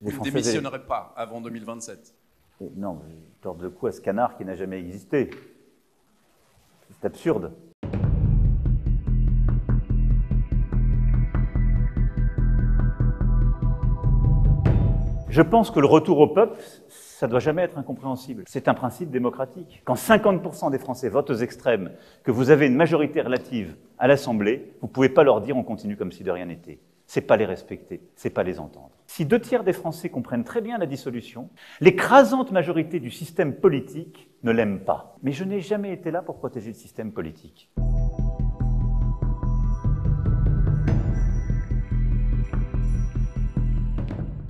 Vous ne démissionnerez pas avant 2027? Non, je tords le cou à ce canard qui n'a jamais existé. C'est absurde. Je pense que le retour au peuple, ça ne doit jamais être incompréhensible. C'est un principe démocratique. Quand 50% des Français votent aux extrêmes, que vous avez une majorité relative à l'Assemblée, vous ne pouvez pas leur dire on continue comme si de rien n'était. C'est pas les respecter, c'est pas les entendre. Si 2/3 des Français comprennent très bien la dissolution, l'écrasante majorité du système politique ne l'aime pas. Mais je n'ai jamais été là pour protéger le système politique.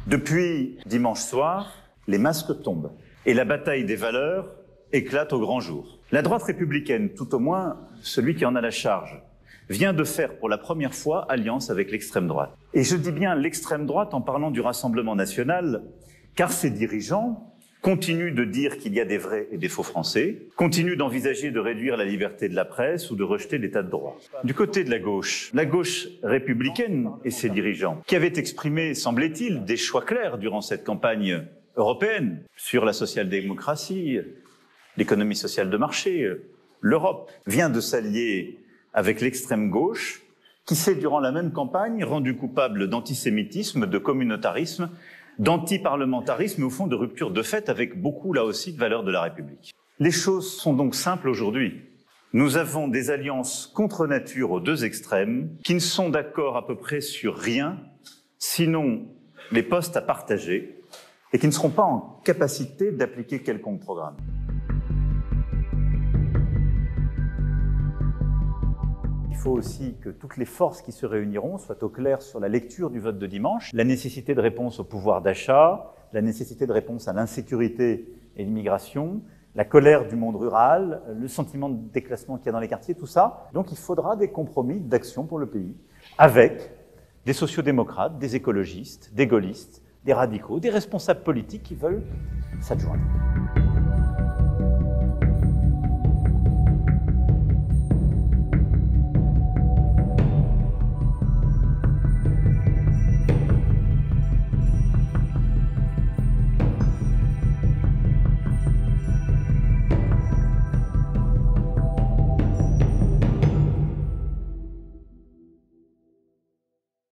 Depuis dimanche soir, les masques tombent et la bataille des valeurs éclate au grand jour. La droite républicaine, tout au moins celui qui en a la charge, vient de faire pour la première fois alliance avec l'extrême droite. Et je dis bien l'extrême droite en parlant du Rassemblement national, car ses dirigeants continuent de dire qu'il y a des vrais et des faux Français, continuent d'envisager de réduire la liberté de la presse ou de rejeter l'état de droit. Du côté de la gauche républicaine et ses dirigeants, qui avaient exprimé, semblait-il, des choix clairs durant cette campagne européenne sur la social-démocratie, l'économie sociale de marché, l'Europe, vient de s'allier avec l'extrême gauche, qui s'est, durant la même campagne, rendu coupable d'antisémitisme, de communautarisme, d'antiparlementarisme et au fond de rupture de fait avec beaucoup, là aussi, de valeurs de la République. Les choses sont donc simples aujourd'hui. Nous avons des alliances contre nature aux deux extrêmes qui ne sont d'accord à peu près sur rien, sinon les postes à partager, et qui ne seront pas en capacité d'appliquer quelconque programme. Il faut aussi que toutes les forces qui se réuniront soient au clair sur la lecture du vote de dimanche, la nécessité de réponse au pouvoir d'achat, la nécessité de réponse à l'insécurité et l'immigration, la colère du monde rural, le sentiment de déclassement qu'il y a dans les quartiers, tout ça. Donc il faudra des compromis d'action pour le pays, avec des sociodémocrates, des écologistes, des gaullistes, des radicaux, des responsables politiques qui veulent s'adjoindre.